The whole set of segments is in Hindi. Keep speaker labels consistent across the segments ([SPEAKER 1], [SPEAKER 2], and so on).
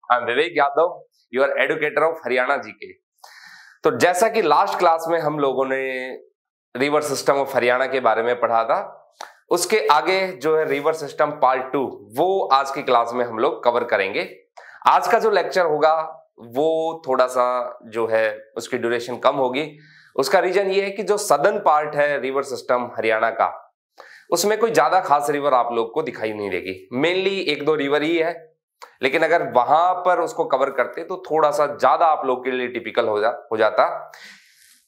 [SPEAKER 1] I am Vivek Yadav, your educator of Haryana GK. तो जैसा कि लास्ट क्लास में हम लोगों ने रिवर सिस्टम ऑफ हरियाणा के बारे में पढ़ा था, उसके आगे जो है रिवर सिस्टम पार्ट 2 वो आज की क्लास में हम लोग कवर करेंगे। आज का जो लेक्चर होगा वो थोड़ा सा जो है उसकी ड्यूरेशन कम होगी। उसका रीजन ये है कि जो सदर्न पार्ट है रिवर सिस्टम हरियाणा का, उसमें कोई ज्यादा खास रिवर आप लोग को दिखाई नहीं देगी। मेनली एक दो रिवर ही है, लेकिन अगर वहां पर उसको कवर करते तो थोड़ा सा ज्यादा आप लोग के लिए टिपिकल हो जाता।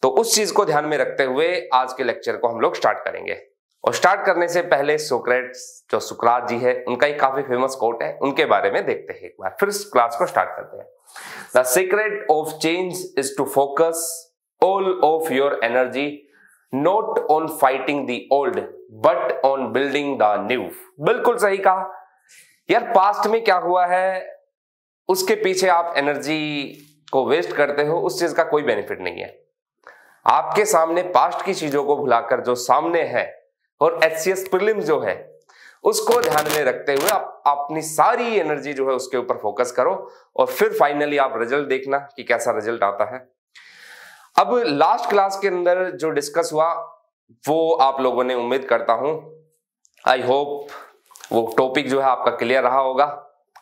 [SPEAKER 1] तो उस चीज को ध्यान में रखते हुए आज के लेक्चर को हम लोग स्टार्ट करेंगे। और स्टार्ट करने से पहले सोक्रेट्स जो सुकरात जी है उनका एक काफी फेमस कोट है, उनके बारे में देखते हैं एक बार, फिर इस क्लास को स्टार्ट करते हैं। The secret of change is to focus all of your energy not on fighting the old but on building the new. बिल्कुल सही कहा यार। पास्ट में क्या हुआ है उसके पीछे आप एनर्जी को वेस्ट करते हो, उस चीज का कोई बेनिफिट नहीं है। आपके सामने पास्ट की चीजों को भुलाकर जो सामने है और HCS प्रीलिम्स जो है उसको ध्यान में रखते हुए आप अपनी सारी एनर्जी जो है उसके ऊपर फोकस करो और फिर फाइनली आप रिजल्ट देखना कि कैसा रिजल्ट आता है। अब लास्ट क्लास के अंदर जो डिस्कस हुआ वो आप लोगों ने, उम्मीद करता हूं, आई होप वो टॉपिक जो है आपका क्लियर रहा होगा।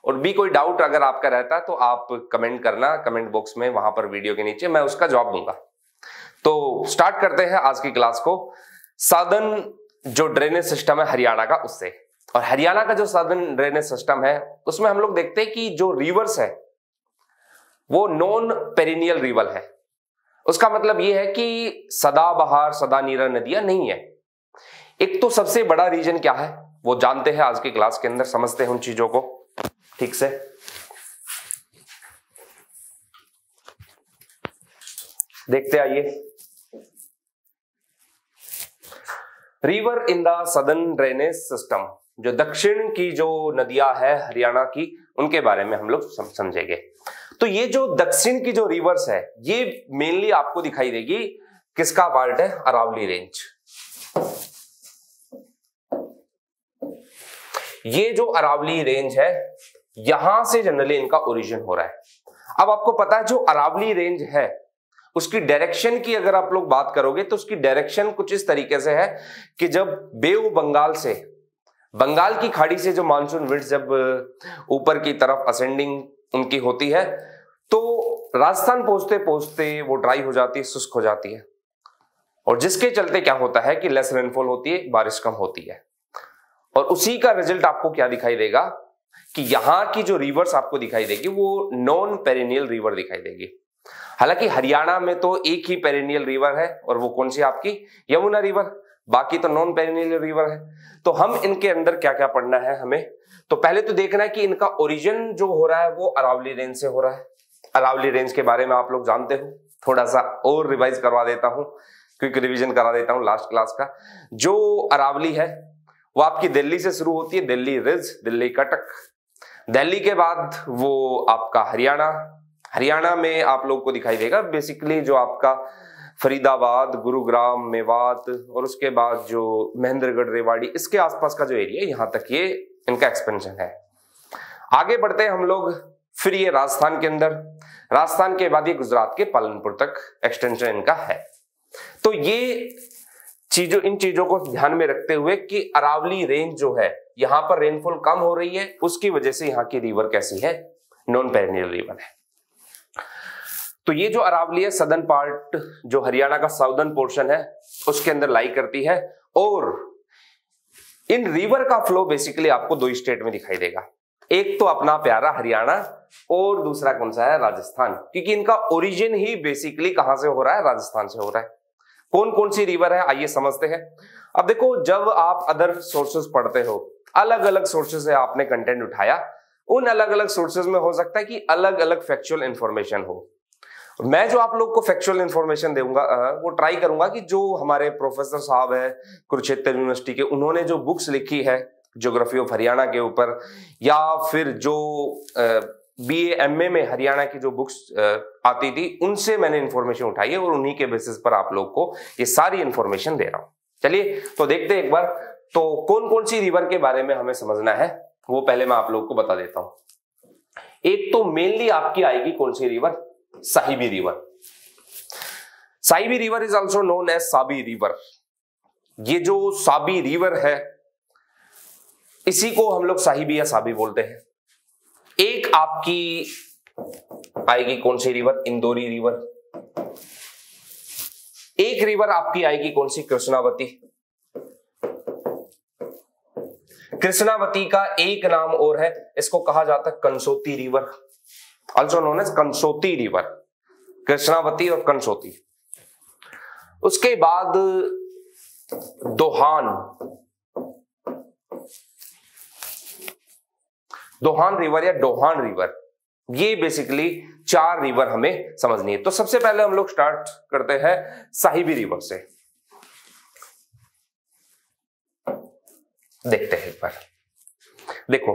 [SPEAKER 1] और भी कोई डाउट अगर आपका रहता है तो आप कमेंट करना कमेंट बॉक्स में, वहां पर वीडियो के नीचे, मैं उसका जवाब दूंगा। तो स्टार्ट करते हैं आज की क्लास को सदर्न जो ड्रेनेज सिस्टम है हरियाणा का उससे। और हरियाणा का जो सदर्न ड्रेनेज सिस्टम है उसमें हम लोग देखते हैं कि जो रिवर्स है वो नॉन पेरिनियल रिवर है। उसका मतलब ये है कि सदाबहार सदा नीरा नदियां नहीं है। एक तो सबसे बड़ा रीजन क्या है वो जानते हैं आज की क्लास के अंदर, समझते हैं उन चीजों को ठीक से। देखते आइए। River in the southern drainage system, जो दक्षिण की जो नदियां है हरियाणा की, उनके बारे में हम लोग समझेंगे। तो ये जो दक्षिण की जो रिवर्स है ये मेनली आपको दिखाई देगी किसका पार्ट है, अरावली रेंज। ये जो अरावली रेंज है यहां से जनरली इनका ओरिजिन हो रहा है। अब आपको पता है जो अरावली रेंज है उसकी डायरेक्शन की अगर आप लोग बात करोगे तो उसकी डायरेक्शन कुछ इस तरीके से है कि जब बे ऑफ बंगाल से, बंगाल की खाड़ी से जो मानसून विंड जब ऊपर की तरफ असेंडिंग उनकी होती है तो राजस्थान पहुंचते पहुंचते वो ड्राई हो जाती है, शुष्क हो जाती है। और जिसके चलते क्या होता है कि लेस रेनफॉल होती है, बारिश कम होती है। और उसी का रिजल्ट आपको क्या दिखाई देगा कि यहां की जो रिवर्स आपको दिखाई देगी वो नॉन पेरिनियल रिवर दिखाई देगी। हालांकि हरियाणा में तो एक ही पेरिनियल रिवर है और वो कौन सी आपकी, यमुना रिवर, बाकी तो नॉन पेरिनियल रिवर है। तो हम इनके अंदर क्या क्या पढ़ना है हमें, तो पहले तो देखना है कि इनका ओरिजिन जो हो रहा है वो अरावली रेंज से हो रहा है। अरावली रेंज के बारे में आप लोग जानते हो, थोड़ा सा और रिवाइज करवा देता हूं, क्विक रिवीजन करा देता हूं लास्ट क्लास का। जो अरावली है वो आपकी दिल्ली से शुरू होती है, दिल्ली रिज, दिल्ली कटक। दिल्ली के बाद वो आपका हरियाणा, हरियाणा में आप लोग को दिखाई देगा बेसिकली जो आपका फरीदाबाद, गुरुग्राम, मेवात और उसके बाद जो महेंद्रगढ़, रेवाड़ी, इसके आसपास का जो एरिया है, यहां तक ये इनका एक्सपेंशन है। आगे बढ़ते हैं हम लोग, फिर ये राजस्थान के अंदर, राजस्थान के बाद ये गुजरात के पालनपुर तक एक्सटेंशन इनका है। तो ये चीजों, इन चीजों को ध्यान में रखते हुए कि अरावली रेंज जो है यहां पर रेनफॉल कम हो रही है, उसकी वजह से यहाँ की रिवर कैसी है, नॉन पेरिनियल रिवर है। तो ये जो अरावली है सदर्न पार्ट जो हरियाणा का साउदर्न पोर्शन है उसके अंदर लाई करती है। और इन रिवर का फ्लो बेसिकली आपको दो स्टेट में दिखाई देगा, एक तो अपना प्यारा हरियाणा और दूसरा कौन सा है, राजस्थान, क्योंकि इनका ओरिजिन ही बेसिकली कहां से हो रहा है, राजस्थान से हो रहा है। कौन कौन सी रिवर है आइए समझते हैं। अब देखो जब आप अदर सोर्सेज पढ़ते हो, अलग अलग सोर्सेज से आपने कंटेंट उठाया, उन अलग अलग सोर्सेज में हो सकता है कि अलग अलग फैक्चुअल इंफॉर्मेशन हो। मैं जो आप लोग को फैक्चुअल इंफॉर्मेशन दूंगा वो ट्राई करूंगा कि जो हमारे प्रोफेसर साहब है कुरुक्षेत्र यूनिवर्सिटी के, उन्होंने जो बुक्स लिखी है ज्योग्राफी ऑफ हरियाणा के ऊपर, या फिर जो BA MA में हरियाणा की जो बुक्स आती थी उनसे मैंने इंफॉर्मेशन उठाई है और उन्हीं के बेसिस पर आप लोग को ये सारी इंफॉर्मेशन दे रहा हूं। चलिए तो देखते हैं एक बार, तो कौन कौन सी रिवर के बारे में हमें समझना है वो पहले मैं आप लोग को बता देता हूं। एक तो मेनली आपकी आएगी कौन सी river, Sahibi river. Sahibi river is also known as Sabi river. ये जो साबी रिवर है इसी को हम लोग साहिबी या साबी बोलते हैं। एक आपकी आएगी कौन सी रिवर, इंदौरी रिवर। एक रिवर आपकी आएगी कौन सी, कृष्णावती। कृष्णावती का एक नाम और है, इसको कहा जाता है Kansoti river, also known as Kansoti river. Krishnavati और कंसोती। उसके बाद दोहान, दोहान रिवर या डोहान रिवर। ये बेसिकली 4 रिवर हमें समझनी है। तो सबसे पहले हम लोग स्टार्ट करते हैं साहिबी रिवर से। देखते हैं एक बार। देखो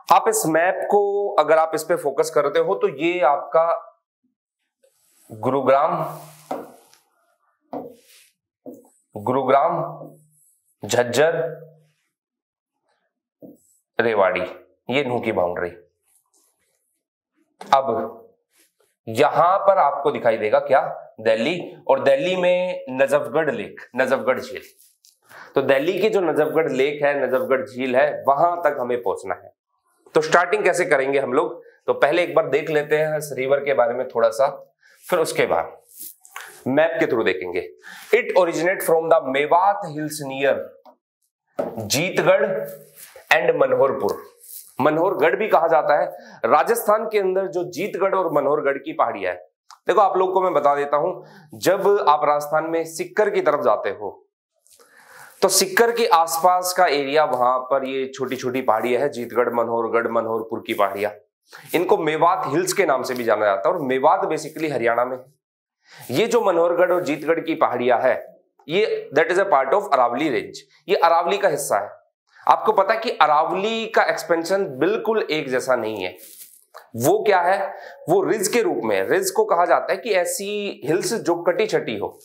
[SPEAKER 1] आप इस मैप को अगर आप इस पे फोकस करते हो तो ये आपका गुरुग्राम, झज्जर, रेवाड़ी, ये नू की बाउंड्री। अब यहां पर आपको दिखाई देगा क्या, दिल्ली, और दिल्ली में नजफगढ़ लेक, नजफगढ़ झील। तो दिल्ली की जो नजफगढ़ लेक है, नजफगढ़ झील है, वहां तक हमें पहुंचना है। तो स्टार्टिंग कैसे करेंगे हम लोग, तो पहले एक बार देख लेते हैं इस रिवर के बारे में थोड़ा सा, फिर उसके बाद मैप के थ्रू देखेंगे। It originate from the Mewat hills near Jitgarh and Manoharpur. Manohargarh भी कहा जाता है। राजस्थान के अंदर जो जीतगढ़ और मनोहरगढ़ की पहाड़ियां है, देखो आप लोग को मैं बता देता हूं, जब आप राजस्थान में सिक्कर की तरफ जाते हो तो सिक्कर के आसपास का एरिया, वहां पर ये छोटी छोटी पहाड़ियां है, जीतगढ़, मनोहरगढ़, मनोहरपुर की पहाड़ियां। इनको मेवात हिल्स के नाम से भी जाना जाता है, और मेवात बेसिकली हरियाणा में। ये जो मनोहरगढ़ और जीतगढ़ की पहाड़ियां है, ये that is a part of Aravali range. ये अरावली का हिस्सा है। आपको पता है कि अरावली का एक्सपेंशन बिल्कुल एक जैसा नहीं है। वो क्या है, वो रिज के रूप में। रिज को कहा जाता है कि ऐसी हिल्स जो कटी छटी हो,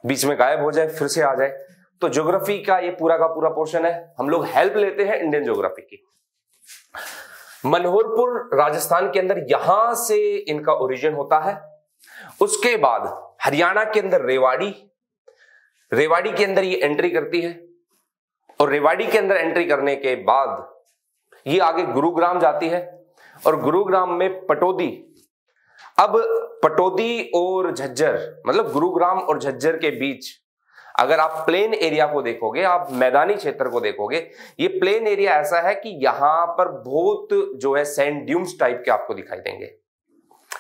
[SPEAKER 1] बीच में गायब हो जाए फिर से आ जाए। तो ज्योग्राफी का ये पूरा का पूरा पोर्शन है, हम लोग हेल्प लेते हैं इंडियन ज्योग्राफी की। मनोहरपुर राजस्थान के अंदर, यहां से इनका ओरिजिन होता है। उसके बाद हरियाणा के अंदर रेवाड़ी, रेवाड़ी के अंदर ये एंट्री करती है, और रेवाड़ी के अंदर एंट्री करने के बाद ये आगे गुरुग्राम जाती है, और गुरुग्राम में पटौदी। अब पटौदी और झज्जर, मतलब गुरुग्राम और झज्जर के बीच अगर आप प्लेन एरिया को देखोगे, आप मैदानी क्षेत्र को देखोगे, ये प्लेन एरिया ऐसा है कि यहां पर बहुत जो है सैंड ड्यून्स टाइप के आपको दिखाई देंगे।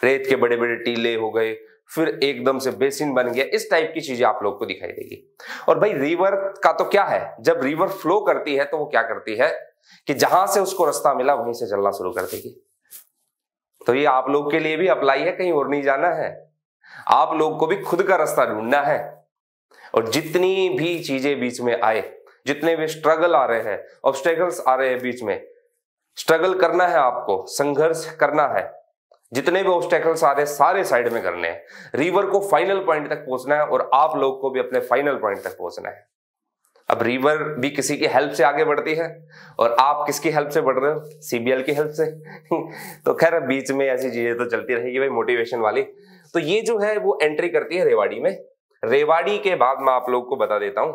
[SPEAKER 1] रेत के बड़े बड़े टीले हो गए, फिर एकदम से बेसिन बन गया, इस टाइप की चीजें आप लोग को दिखाई देगी। और भाई रिवर का तो क्या है, जब रिवर फ्लो करती है तो वो क्या करती है कि जहां से उसको रास्ता मिला वहीं से चलना शुरू कर देगी। तो ये आप लोग के लिए भी अप्लाई है, कहीं और नहीं जाना है। आप लोग को भी खुद का रास्ता ढूंढना है, और जितनी भी चीजें बीच में आए, जितने भी स्ट्रगल आ रहे हैं, ऑब्स्टेकल्स आ रहे हैं बीच में, स्ट्रगल करना है आपको, संघर्ष करना है। जितने भी ऑब्स्टेकल्स आ रहे हैं सारे साइड में करने हैं। रिवर को फाइनल पॉइंट तक पहुंचना है, और आप लोग को भी अपने फाइनल पॉइंट तक पहुंचना है। अब रिवर भी किसी की हेल्प से आगे बढ़ती है, और आप किसकी हेल्प से बढ़ रहे हो, सीबीएल की हेल्प से। तो खैर बीच में ऐसी चीजें तो चलती रहेगी भाई, मोटिवेशन वाली। तो ये जो है वो एंट्री करती है रेवाड़ी में। रेवाड़ी के बाद मैं आप लोग को बता देता हूं,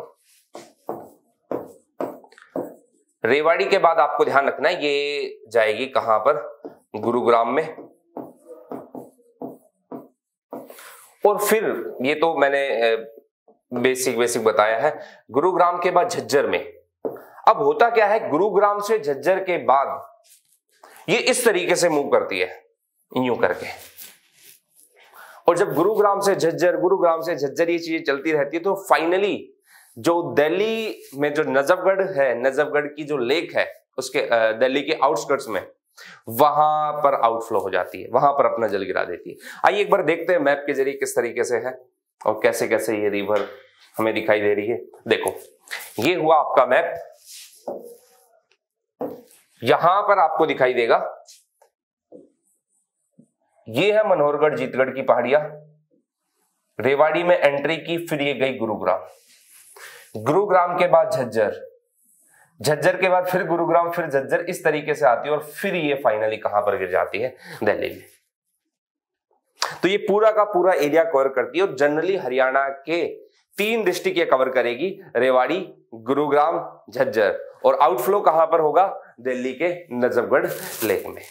[SPEAKER 1] रेवाड़ी के बाद आपको ध्यान रखना है ये जाएगी कहां पर, गुरुग्राम में। और फिर ये तो मैंने बेसिक बताया है। गुरुग्राम के बाद झज्जर में। अब होता क्या है, गुरुग्राम से झज्जर के बाद ये इस तरीके से मूव करती है, यूं करके। और जब गुरुग्राम से झज्जर, गुरुग्राम से झज्जर ये चीजें चलती रहती है, तो फाइनली जो दिल्ली में जो नजफगढ़ है, नजफगढ़ की जो लेक है, उसके दिल्ली के आउटस्कर्ट्स में, वहां पर आउटफ्लो हो जाती है, वहां पर अपना जल गिरा देती है। आइए एक बार देखते हैं मैप के जरिए किस तरीके से है और कैसे कैसे ये रिवर हमें दिखाई दे रही है। देखो ये हुआ आपका मैप, यहां पर आपको दिखाई देगा ये है मनोहरगढ़ जीतगढ़ की पहाड़ियां। रेवाड़ी में एंट्री की, फिर ये गई गुरुग्राम, गुरुग्राम के बाद झज्जर, झज्जर के बाद फिर गुरुग्राम, फिर झज्जर, इस तरीके से आती है और फिर ये फाइनली कहां पर गिर जाती है, दिल्ली में। तो ये पूरा का पूरा एरिया कवर करती है और जनरली हरियाणा के 3 डिस्ट्रिक्ट ये कवर करेगी, रेवाड़ी, गुरुग्राम, झज्जर, और आउटफ्लो कहां पर होगा, दिल्ली के नजफगढ़ लेक में।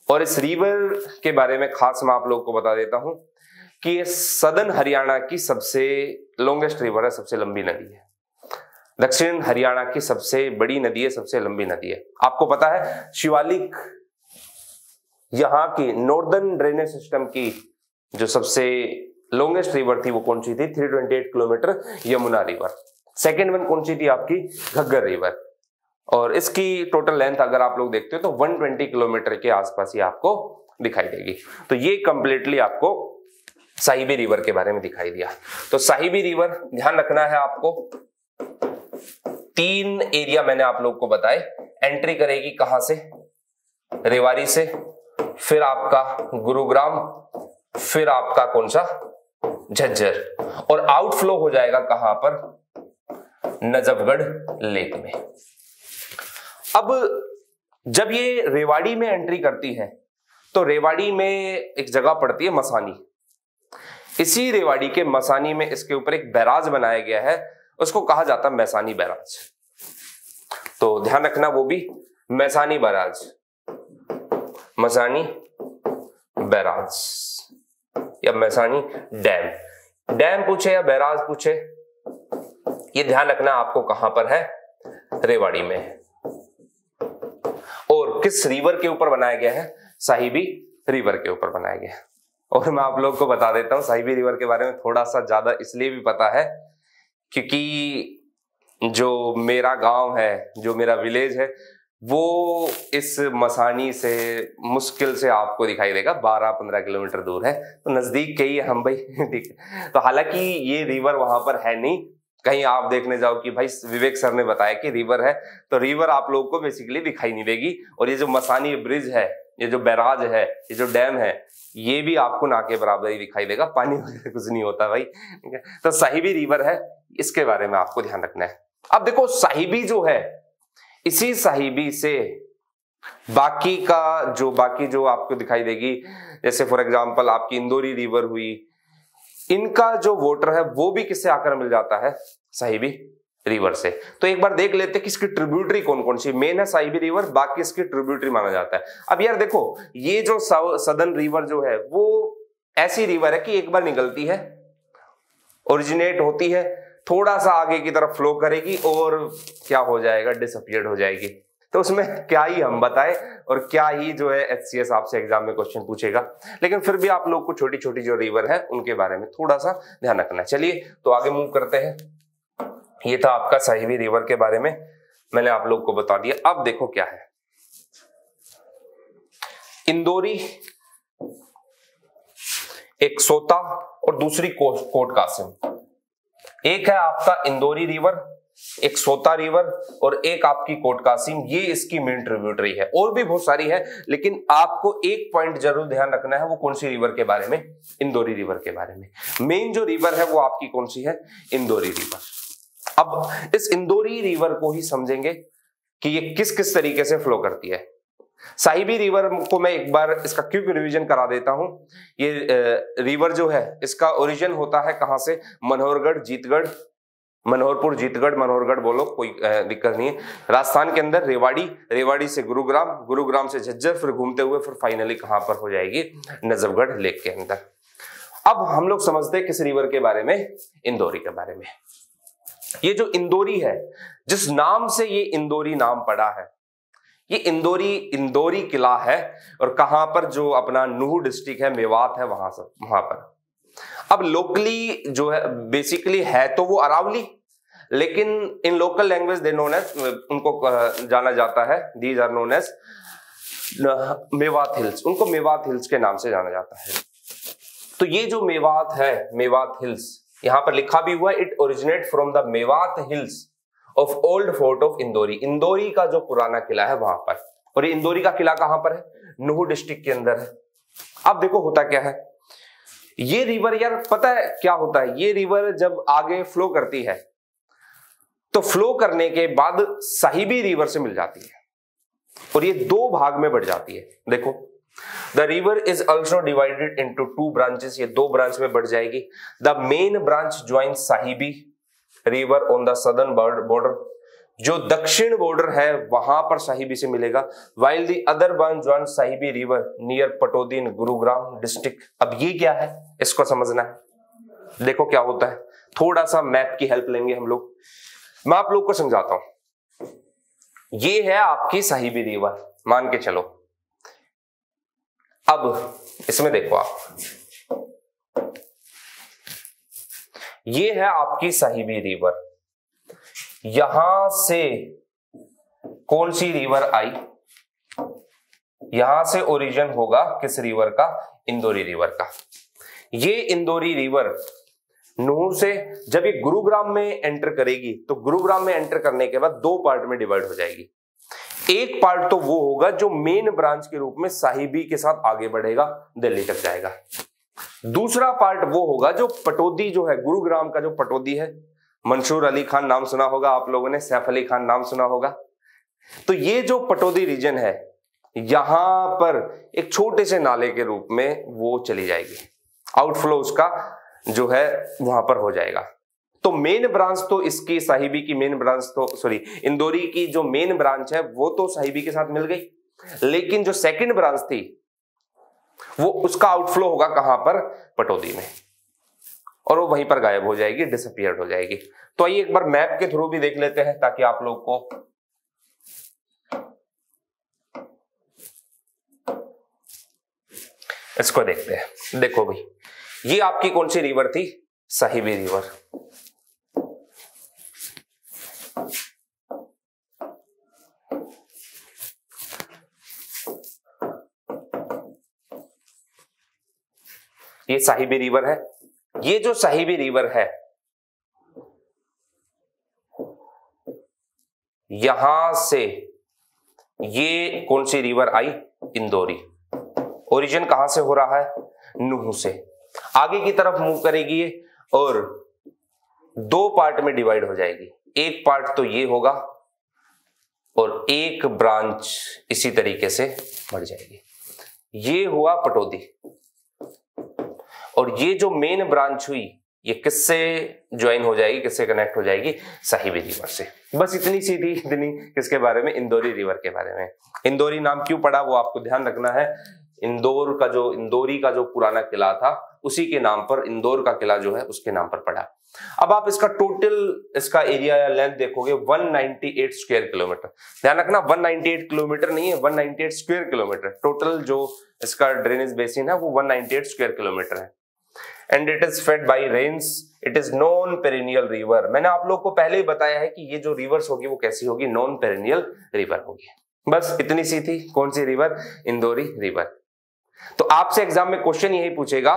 [SPEAKER 1] और इस रिवर के बारे में खास मैं आप लोगों को बता देता हूं कि ये सदर्न हरियाणा की सबसे लॉन्गेस्ट रिवर है, सबसे लंबी नदी है। दक्षिण हरियाणा की सबसे बड़ी नदी है, सबसे लंबी नदी है। आपको पता है शिवालिक यहाँ की नॉर्दर्न ड्रेनेज सिस्टम की जो सबसे लॉन्गेस्ट रिवर थी वो कौन सी थी, 328 kilometre, Yamuna river. Second one कौन सी थी आपकी, घग्गर रिवर। और इसकी टोटल लेंथ अगर आप लोग देखते हो तो 120 किलोमीटर के आसपास ही आपको दिखाई देगी। तो ये कंप्लीटली आपको साहिबी रिवर के बारे में दिखाई दिया। तो साहिबी रिवर ध्यान रखना है आपको, 3 एरिया मैंने आप लोग को बताए। एंट्री करेगी कहां से, रेवाड़ी से, फिर आपका गुरुग्राम, फिर आपका कौन सा, झज्जर, और आउटफ्लो हो जाएगा कहां पर, नजफगढ़ लेक में। अब जब ये रेवाड़ी में एंट्री करती है तो रेवाड़ी में एक जगह पड़ती है मसानी। इसी रेवाड़ी के मसानी में इसके ऊपर एक बैराज बनाया गया है, उसको कहा जाता है मैसानी बैराज। तो ध्यान रखना, वो भी मैसानी बैराज, मसानी बैराज या मैसानी डैम। डैम पूछे या बैराज पूछे, ये ध्यान रखना आपको कहां पर है, रेवाड़ी में है। और किस रिवर के ऊपर बनाया गया है, साहिबी रिवर के ऊपर बनाया गया है। और मैं आप लोग को बता देता हूं साहिबी रिवर के बारे में थोड़ा सा ज्यादा इसलिए भी पता है क्योंकि जो मेरा गांव है, जो मेरा विलेज है, वो इस मसानी से मुश्किल से आपको दिखाई देगा, 12-15 किलोमीटर दूर है, तो नजदीक के ही है हम भाई, ठीक है। तो हालांकि ये रिवर वहां पर है नहीं, कहीं आप देखने जाओ कि भाई विवेक सर ने बताया कि रिवर है, तो रिवर आप लोगों को बेसिकली दिखाई नहीं देगी। और ये जो मसानी ब्रिज है, ये जो बैराज है, ये जो डैम है, ये भी आपको ना के बराबर ही दिखाई देगा, पानी वगैरह कुछ नहीं होता भाई, ठीक है। तो साहिबी रिवर है, इसके बारे में आपको ध्यान रखना है। अब देखो साहिबी जो है, इसी साहिबी से बाकी जो आपको दिखाई देगी, जैसे फॉर एग्जांपल आपकी इंदौरी रिवर हुई, इनका जो वाटर है वो भी किससे आकर मिल जाता है, साहिबी रिवर से। तो एक बार देख लेते हैं कि इसकी ट्रिब्यूटरी कौन कौन सी, मेन है साहिबी रिवर, बाकी इसकी ट्रिब्यूटरी माना जाता है। अब यार देखो, ये जो सदर्न रिवर जो है वो ऐसी रिवर है कि एक बार निकलती है, ओरिजिनेट होती है, थोड़ा सा आगे की तरफ फ्लो करेगी और क्या हो जाएगा, डिसअपियर्ड हो जाएगी। तो उसमें क्या ही हम बताएं और क्या ही जो है एचसीएस आपसे एग्जाम में क्वेश्चन पूछेगा। लेकिन फिर भी आप लोग को छोटी छोटी जो रिवर है उनके बारे में थोड़ा सा ध्यान रखना है। चलिए तो आगे मूव करते हैं। ये था आपका साहिबी रिवर के बारे में, मैंने आप लोग को बता दिया। अब देखो क्या है, इंदौरी, एक सोता और दूसरी कोट कासिम। एक है आपका इंदौरी रिवर, एक सोता रिवर और एक आपकी कोट कासिम, ये इसकी मेन ट्रिब्यूटरी है। और भी बहुत सारी है, लेकिन आपको एक पॉइंट जरूर ध्यान रखना है, वो कौन सी रिवर के बारे में, इंदौरी रिवर के बारे में। मेन जो रिवर है वो आपकी कौन सी है, इंदौरी रिवर। अब इस इंदौरी रिवर को ही समझेंगे कि ये किस किस तरीके से फ्लो करती है। साहिबी रिवर को मैं एक बार इसका क्विक रिवीजन करा देता हूं। ये रिवर जो है इसका ओरिजिन होता है कहां से, मनोहरगढ़, जीतगढ़, मनोहरपुर, जीतगढ़, मनोहरगढ़ बोलो, कोई दिक्कत नहीं है। राजस्थान के अंदर रेवाड़ी, रेवाड़ी से गुरुग्राम, गुरुग्राम से झज्जर, फिर घूमते हुए फिर फाइनली कहां पर हो जाएगी, नजफगढ़ लेक के अंदर। अब हम लोग समझते हैं किस रिवर के बारे में, इंदौरी के बारे में। ये जो इंदौरी है, जिस नाम से ये इंदौरी नाम पड़ा है, ये इंदौरी किला है और कहां पर, जो अपना नूह डिस्ट्रिक्ट है, मेवात है, वहां पर। अब लोकली जो है बेसिकली है तो वो अरावली, लेकिन in local language they known as, उनको जाना जाता है, these are known as Mewat hills, उनको मेवात हिल्स के नाम से जाना जाता है। तो ये जो मेवात है, मेवात हिल्स, यहां पर लिखा भी हुआ है, it originate from the Mewat hills of old fort of Indori. Indori का जो पुराना किला है वहां पर, और ये इंदौरी का किला कहां पर है, नूह डिस्ट्रिक्ट के अंदर है। अब देखो होता क्या है, ये रिवर, यार पता है क्या होता है, ये रिवर जब आगे फ्लो करती है तो फ्लो करने के बाद साहिबी रिवर से मिल जाती है और ये दो भाग में बढ़ जाती है। देखो, the river is also divided into two branches, ये दो ब्रांच में बढ़ जाएगी। The main branch joins Sahibi river on the southern border, जो दक्षिण बॉर्डर है वहां पर साहिबी से मिलेगा। While the other branch joins Sahibi river near Pataudi in Gurugram district. अब ये क्या है, इसको समझना है। देखो क्या होता है, थोड़ा सा मैप की हेल्प लेंगे हम लोग। मैं आप लोग को समझाता हूं। ये है आपकी साहिबी रिवर, मान के चलो। अब इसमें देखो आप, ये है आपकी साहिबी रिवर। यहां से कौन सी रिवर आई, यहां से ओरिजिन होगा किस रिवर का, इंदौरी रिवर का। ये इंदौरी रिवर नूह से जब ये गुरुग्राम में एंटर करेगी तो गुरुग्राम में एंटर करने के बाद दो पार्ट में डिवाइड हो जाएगी। एक पार्ट तो वो होगा जो मेन ब्रांच के रूप में साहिबी के साथ आगे बढ़ेगा, दिल्ली तक जाएगा। दूसरा पार्ट वो होगा जो पटौदी, जो है गुरुग्राम का जो पटौदी है, मंसूर अली खान नाम सुना होगा आप लोगों ने, सैफ अली खान नाम सुना होगा। तो ये जो पटौदी रीजन है, यहां पर एक छोटे से नाले के रूप में वो चली जाएगी, आउटफ्लो उसका जो है वहां पर हो जाएगा। तो मेन ब्रांच तो इसकी साहिबी की मेन ब्रांच तो इंदौरी की जो मेन ब्रांच है वो तो साहिबी के साथ मिल गई, लेकिन जो सेकंड ब्रांच थी वो उसका आउटफ्लो होगा कहां पर, पटौदी में, और वो वहीं पर गायब हो जाएगी, डिसअपियर हो जाएगी। तो आइए एक बार मैप के थ्रू भी देख लेते हैं ताकि आप लोग को इसको देखते हैं। देखो भाई, ये आपकी कौन सी रिवर थी, साहिबी रिवर। ये साहिबी रिवर है। ये जो साहिबी रिवर है, यहां से ये कौन सी रिवर आई, इंदौरी। ओरिजिन कहां से हो रहा है, नूह से। आगे की तरफ मूव करेगी ये और दो पार्ट में डिवाइड हो जाएगी। एक पार्ट तो ये होगा और एक ब्रांच इसी तरीके से बढ़ जाएगी। ये हुआ पटौदी, और ये जो मेन ब्रांच हुई ये किससे ज्वाइन हो जाएगी, किससे कनेक्ट हो जाएगी, साहिबी रिवर से। बस इतनी सी थी, इतनी किसके बारे में, इंदौरी रिवर के बारे में। इंदौरी नाम क्यों पड़ा वो आपको ध्यान रखना है। इंदौरी का जो पुराना किला था उसी के नाम पर इंदौर का किला जो है उसके नाम पर पड़ा। अब आप इसका टोटल इसका एरिया या लेंथ देखोगे 198 स्क्वायर किलोमीटर। ध्यान रखना 198 किलोमीटर नहीं है, 198 स्क्वायर किलोमीटर। टोटल जो इसका ड्रेनेज बेसिन है वो 198 स्क्वायर किलोमीटर है। And it is fed by rains, it is non perennial river. मैंने आप लोग को पहले ही बताया है कि ये जो रिवर्स होगी वो कैसी होगी, नॉन पेरिनियल रिवर होगी। बस इतनी सी थी, कौन सी रिवर, इंदौरी रिवर। तो आपसे एग्जाम में क्वेश्चन यही पूछेगा,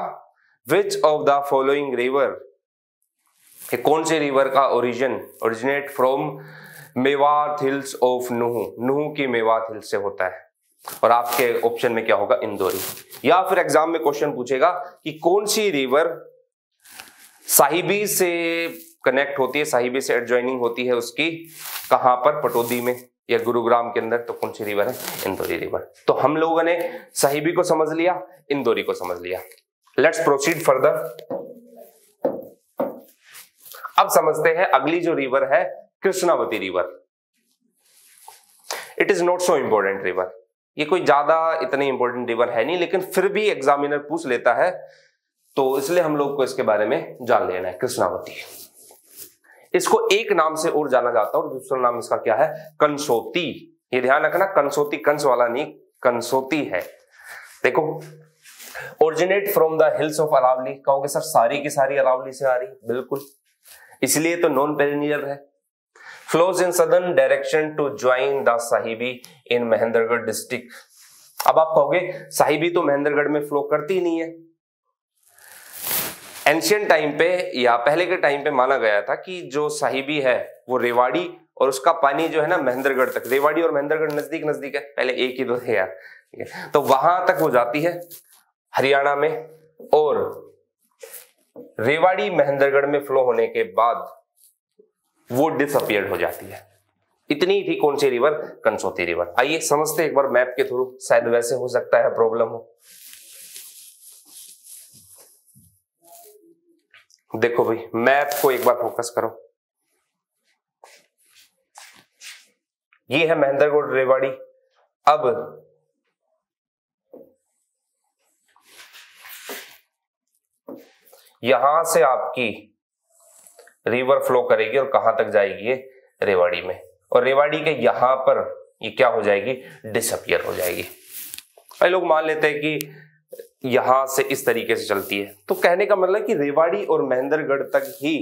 [SPEAKER 1] which of the following river, कौन से रिवर का originate from Mewat hills of Nuh, Nuh की मेवात हिल्स से होता है। और आपके ऑप्शन में क्या होगा, इंदौरी। या फिर एग्जाम में क्वेश्चन पूछेगा कि कौन सी रिवर साहिबी से कनेक्ट होती है, साहिबी से एडजॉइनिंग होती है उसकी, कहां पर, पटौदी में या गुरुग्राम के अंदर। तो कौन सी रिवर है, इंदौरी रिवर। तो हम लोगों ने साहिबी को समझ लिया, इंदौरी को समझ लिया। Let's proceed further. अब समझते हैं अगली जो रिवर है, Krishnavati river. It is not so important river, ये कोई ज्यादा इतनी इंपॉर्टेंट रिवर है नहीं, लेकिन फिर भी एग्जामिनर पूछ लेता है तो इसलिए हम लोग को इसके बारे में जान लेना है। कृष्णावती, इसको एक नाम से और जाना जाता है और दूसरा नाम इसका क्या है, कंसोती। ये ध्यान रखना, कंसोती कंस वाला नहीं, कंसोती है। देखो, originate from the hills of Aravali. कहोगे सर सारी की सारी अरावली से आ रही, बिल्कुल, इसलिए तो नॉन पेरिनियल है। Flows in southern direction to join the Sahibi in Mahendragarh district. अब आप कहोगे साहिबी तो महेंद्रगढ़ में फ्लो करती नहीं है। एंशियंट टाइम पे या पहले के टाइम पे माना गया था कि जो साहिबी है वो रेवाड़ी और उसका पानी जो है ना महेंद्रगढ़ तक, रेवाड़ी और महेंद्रगढ़ नजदीक नजदीक है, पहले एक ही दो थे यार, ठीक है, तो वहां तक वो जाती है हरियाणा में। और रेवाड़ी महेंद्रगढ़ में फ्लो होने के बाद वो डिसअपियर्ड हो जाती है। इतनी थी कौन सी रिवर? कंसोती रिवर। आइए समझते एक बार मैप के थ्रू, शायद वैसे हो सकता है प्रॉब्लम हो। देखो भाई, मैप को एक बार फोकस करो। ये है महेंद्रगढ़ रेवाड़ी। अब यहां से आपकी रिवर फ्लो करेगी और कहां तक जाएगी? ये रेवाड़ी में। और रेवाड़ी के यहां पर ये क्या हो जाएगी? डिसअपियर हो जाएगी। कई लोग मान लेते हैं कि यहां से इस तरीके से चलती है, तो कहने का मतलब कि रेवाड़ी और महेंद्रगढ़ तक ही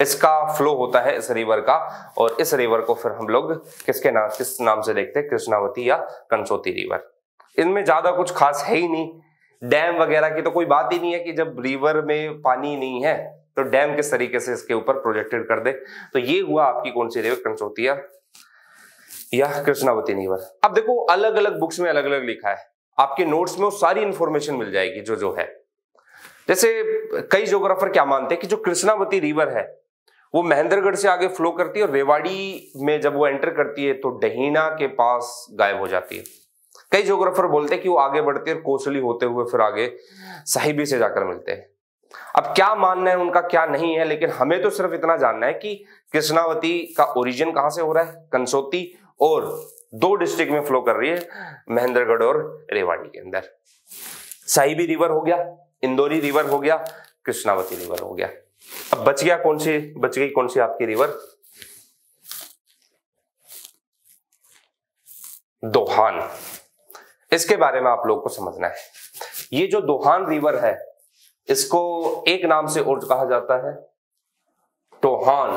[SPEAKER 1] इसका फ्लो होता है इस रिवर का। और इस रिवर को फिर हम लोग किस नाम से देखते हैं? कृष्णावती या कंसोती रिवर। इनमें ज्यादा कुछ खास है ही नहीं, डैम वगैरह की तो कोई बात ही नहीं है कि जब रिवर में पानी नहीं है तो डैम किस तरीके से इसके ऊपर प्रोजेक्टेड कर दे। तो ये हुआ आपकी कौन सी रिवर? कंसोती या कृष्णावती रिवर। अब देखो अलग अलग बुक्स में अलग अलग लिखा है, आपके नोट्स में वो सारी इंफॉर्मेशन मिल जाएगी जो है। जैसे कई ज्योग्राफर क्या मानते हैं कि जो कृष्णावती रिवर है वो महेंद्रगढ़ से आगे फ्लो करती है और रेवाड़ी में जब वो एंटर करती है तो डहीना के पास गायब हो जाती है। कई ज्योग्राफर बोलते हैं कि वो आगे बढ़ती है और कोसली होते हुए फिर आगे साहिबी से जाकर मिलते हैं। अब क्या मानना है उनका क्या नहीं है, लेकिन हमें तो सिर्फ इतना जानना है कि कृष्णावती का ओरिजिन कहां से हो रहा है? कंसोती, और 2 डिस्ट्रिक्ट में फ्लो कर रही है, महेंद्रगढ़ और रेवाड़ी के अंदर। साहिबी रिवर हो गया, इंदौरी रिवर हो गया, कृष्णावती रिवर हो गया। अब बच गई कौन सी आपकी रिवर? दोहान। इसके बारे में आप लोग को समझना है। ये जो दोहान रिवर है इसको एक नाम से और कहा जाता है टोहान।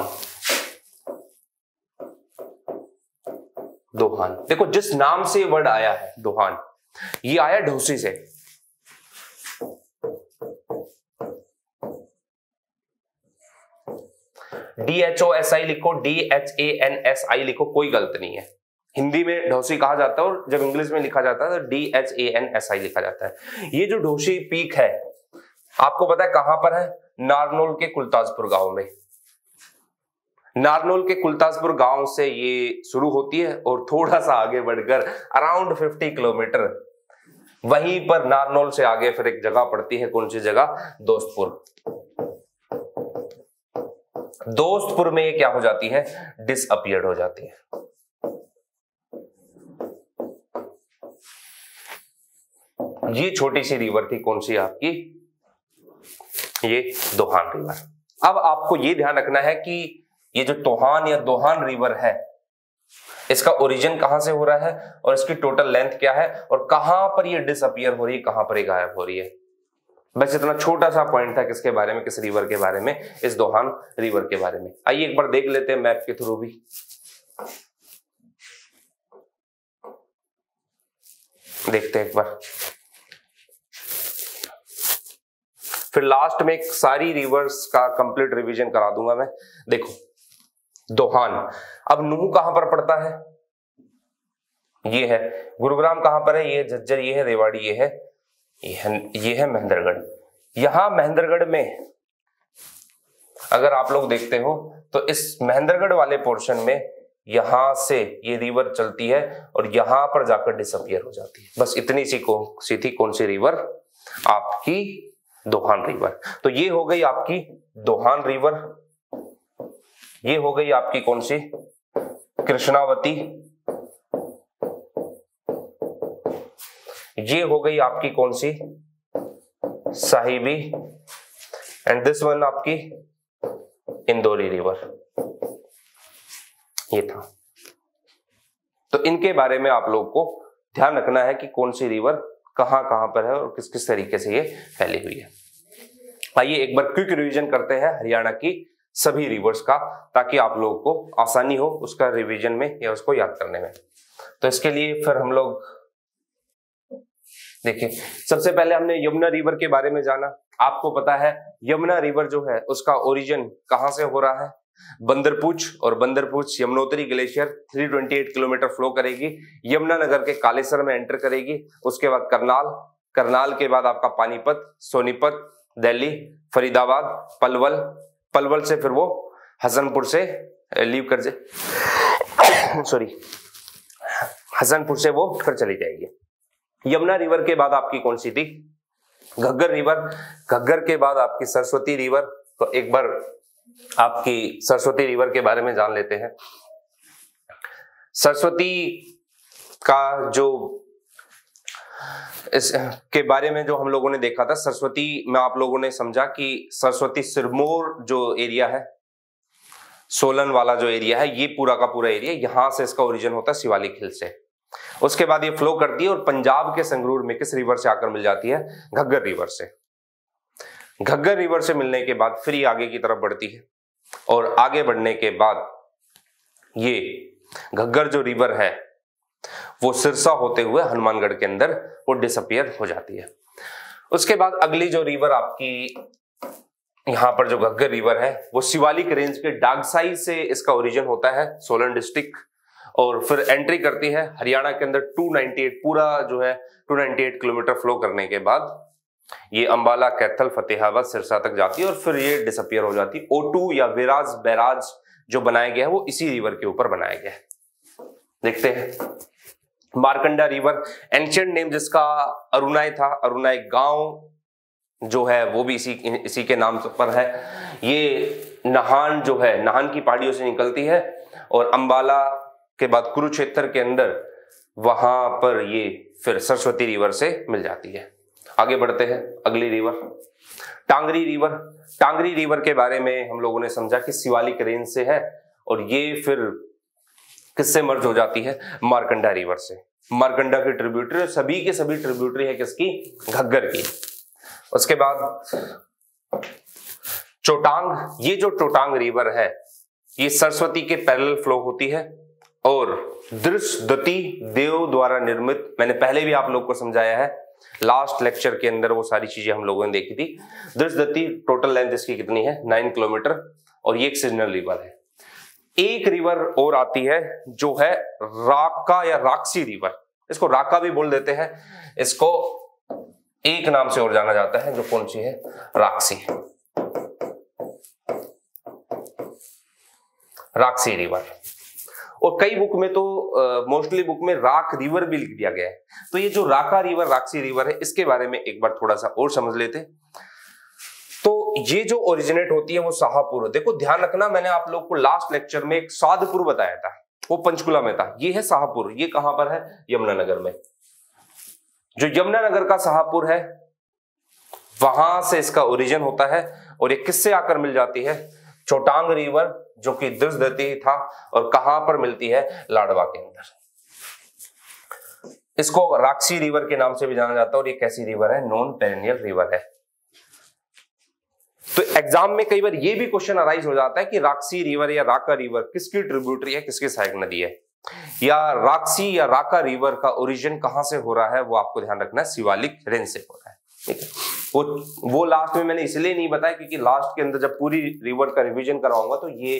[SPEAKER 1] दोहान, देखो जिस नाम से वर्ड आया है दोहान, ये आया ढोसी से। DHOSI लिखो, DHANSI लिखो, कोई गलत नहीं है। हिंदी में ढोसी कहा जाता है और जब इंग्लिश में लिखा जाता है तो DHANSI लिखा जाता है। ये जो ढोसी पीक है आपको पता है कहां पर है? नारनौल के कुलताजपुर गांव में। नारनौल के कुलताजपुर गांव से ये शुरू होती है और थोड़ा सा आगे बढ़कर अराउंड 50 किलोमीटर, वहीं पर नारनौल से आगे फिर एक जगह पड़ती है, कौन सी जगह? दोस्तपुर। दोस्तपुर में ये क्या हो जाती है? डिसअपियर्ड हो जाती है। ये छोटी सी रिवर थी, कौन सी आपकी? ये दोहान रिवर। अब आपको ये ध्यान रखना है कि ये जो तोहान या दोहान रिवर है इसका ओरिजिन कहां से हो रहा है और इसकी टोटल लेंथ क्या है और कहां पर ये डिसअपियर हो रही है, कहां पर ये गायब हो रही है। बस इतना छोटा सा पॉइंट था किसके बारे में? किस रिवर के बारे में? इस दोहान रिवर के बारे में। आइए एक बार देख लेते हैं मैप के थ्रू भी। देखते हैं एक बार, फिर लास्ट में एक सारी रिवर्स का कंप्लीट रिवीजन करा दूंगा मैं। देखो दोहान, अब नूह कहां पर पड़ता है? ये है गुरुग्राम। कहां पर है? ये झज्जर, ये है रेवाड़ी, ये है महेंद्रगढ़। यहां महेंद्रगढ़ में अगर आप लोग देखते हो तो इस महेंद्रगढ़ वाले पोर्शन में यहां से ये रिवर चलती है और यहां पर जाकर डिसअपियर हो जाती है। बस इतनी सी थी कौन सी रिवर? आपकी दोहान रिवर। तो ये हो गई आपकी दोहान रिवर, ये हो गई आपकी कौन सी? कृष्णावती, ये हो गई आपकी कौन सी? साहिबी, एंड दिस वन आपकी इंदौरी रिवर। ये था। तो इनके बारे में आप लोग को ध्यान रखना है कि कौन सी रिवर कहां कहां पर है और किस किस तरीके से ये फैली हुई है। आइए एक बार क्विक रिवीजन करते हैं हरियाणा की सभी रिवर्स का, ताकि आप लोगों को आसानी हो उसका रिवीजन में या उसको याद करने में। तो इसके लिए फिर हम लोग देखिए, सबसे पहले हमने यमुना रिवर के बारे में जाना। आपको पता है यमुना रिवर जो है उसका ओरिजिन कहां से हो रहा है? बंदरपूछ, और Bandarpunch Yamunotri glacier 328 kilometre flow करेगी, यमुनानगर के कालेसर में एंटर करेगी, उसके बाद करनाल, करनाल के बाद आपका पानीपत, सोनीपत, दिल्ली, फरीदाबाद, पलवल, पलवल से फिर वो हसनपुर से लीव कर सॉरी हसनपुर से वो उठकर चली जाएगी। यमुना रिवर के बाद आपकी कौन सी थी? घग्गर रिवर। घग्गर के बाद आपकी सरस्वती रिवर। तो एक बार आपकी सरस्वती रिवर के बारे में जान लेते हैं। सरस्वती का जो इस के बारे में जो हम लोगों ने देखा था, सरस्वती में आप लोगों ने समझा कि सरस्वती सिरमौर जो एरिया है, सोलन वाला जो एरिया है, ये पूरा का पूरा एरिया, यहां से इसका ओरिजिन होता है शिवालिक हिल से। उसके बाद ये फ्लो करती है और पंजाब के संगरूर में किस रिवर से आकर मिल जाती है? घग्गर रिवर से। घग्गर रिवर से मिलने के बाद फिर ये आगे की तरफ बढ़ती है और आगे बढ़ने के बाद ये घग्गर जो रिवर है वो सिरसा होते हुए हनुमानगढ़ के अंदर वो डिसअपियर हो जाती है। उसके बाद अगली जो रिवर आपकी यहां पर जो घग्गर रिवर है वो शिवालिक रेंज के डागसाई से इसका ओरिजिन होता है, सोलन डिस्ट्रिक्ट, और फिर एंट्री करती है हरियाणा के अंदर 298 पूरा जो है 298 किलोमीटर फ्लो करने के बाद ये अंबाला, कैथल, फतेहाबाद, सिरसा तक जाती है और फिर ये डिसअपियर हो जाती है। O2 या विराज बैराज जो बनाया गया है वो इसी रिवर के ऊपर बनाया गया है। देखते हैं मारकंडा रिवर, एंशिएंट नेम जिसका अरुणाई था, अरुणाई गांव जो है वो भी इसी के नाम पर है। ये नाहन जो है, नाहन की पहाड़ियों से निकलती है और अंबाला के बाद कुरुक्षेत्र के अंदर वहां पर ये फिर सरस्वती रिवर से मिल जाती है। आगे बढ़ते हैं अगली river Tangri river. Tangri river के बारे में हम लोगों ने समझा कि शिवालिक रेंज से है और ये फिर किससे मर्ज हो जाती है? मारकंडा रिवर से। मारकंडा की ट्रिब्यूटरी, सभी के सभी ट्रिब्यूटरी है किसकी? घग्गर की। उसके बाद चोटांग, ये जो चोटांग रिवर है ये सरस्वती के पैरेलल फ्लो होती है और दृशदती देव द्वारा निर्मित, मैंने पहले भी आप लोग को समझाया है, लास्ट लेक्चर के अंदर वो सारी चीजें हम लोगों ने देखी थी। दृशदती टोटल लेंथ इसकी कितनी है? 9 किलोमीटर और ये एक सीजनल रिवर है। एक रिवर और आती है जो है राका या राक्सी रिवर, इसको राका भी बोल देते हैं, इसको एक नाम से और जाना जाता है, जो कौन सी है? राक्सी। राक्सी रिवर। और कई बुक में तो मोस्टली बुक में राक रिवर भी लिख दिया गया है। तो ये जो राका रिवर, राक्सी रिवर है, इसके बारे में एक बार थोड़ा सा और समझ लेते। तो ये जो ओरिजिनेट होती है वो शाहपुर, देखो ध्यान रखना, मैंने आप लोग को लास्ट लेक्चर में एक साधपुर बताया था, वो पंचकुला में था। ये है शाहपुर, ये कहां पर है? यमुनानगर में। जो यमुनानगर का शाहपुर है वहां से इसका ओरिजिन होता है और ये किससे आकर मिल जाती है? चोटांग रिवर, जो कि दृशदती था, और कहां पर मिलती है? लाडवा के अंदर। इसको राक्सी रिवर के नाम से भी जाना जाता है और ये कैसी रिवर है? नॉन पेरेनियल रिवर है। तो एग्जाम में कई बार ये भी क्वेश्चन अराइज हो जाता है कि राक्सी रिवर या राका रिवर किसकी ट्रिब्यूटरी है, किसकी सहायक नदी है, या राक्सी या राका रिवर का ओरिजिन कहां से हो रहा है, वो आपको ध्यान रखना है, शिवालिक रेंज से हो रहा है। ठीक है, वो लास्ट में मैंने इसलिए नहीं बताया क्योंकि लास्ट के अंदर जब पूरी रिवर का रिवीजन कराऊंगा तो ये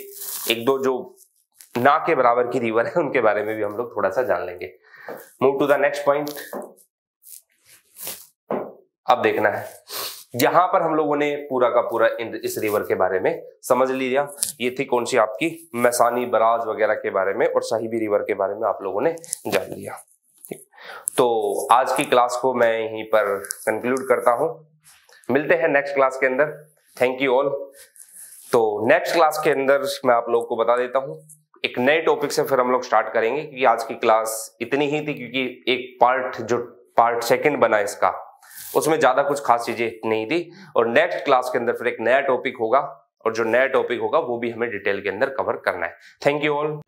[SPEAKER 1] एक दो जो ना के बराबर की रिवर है उनके बारे में भी हम लोग थोड़ा सा जान लेंगे। Move to the next point. अब देखना है, यहां पर हम लोगों ने पूरा का पूरा इस रिवर के बारे में समझ लिया। ये थी कौन सी? आपकी मैसानी, बराज वगैरह के बारे में, और साहिबी रिवर के बारे में आप लोगों ने जान लिया। तो आज की क्लास को मैं यहीं पर कंक्लूड करता हूं। मिलते हैं नेक्स्ट क्लास के अंदर। Thank you all. तो नेक्स्ट क्लास के अंदर मैं आप लोगों को बता देता हूं, एक नए टॉपिक से फिर हम लोग स्टार्ट करेंगे, क्योंकि आज की क्लास इतनी ही थी क्योंकि एक पार्ट सेकंड बना इसका, उसमें ज्यादा कुछ खास चीजें नहीं थी। और नेक्स्ट क्लास के अंदर फिर एक नया टॉपिक होगा, और जो नया टॉपिक होगा वो भी हमें डिटेल के अंदर कवर करना है। Thank you all.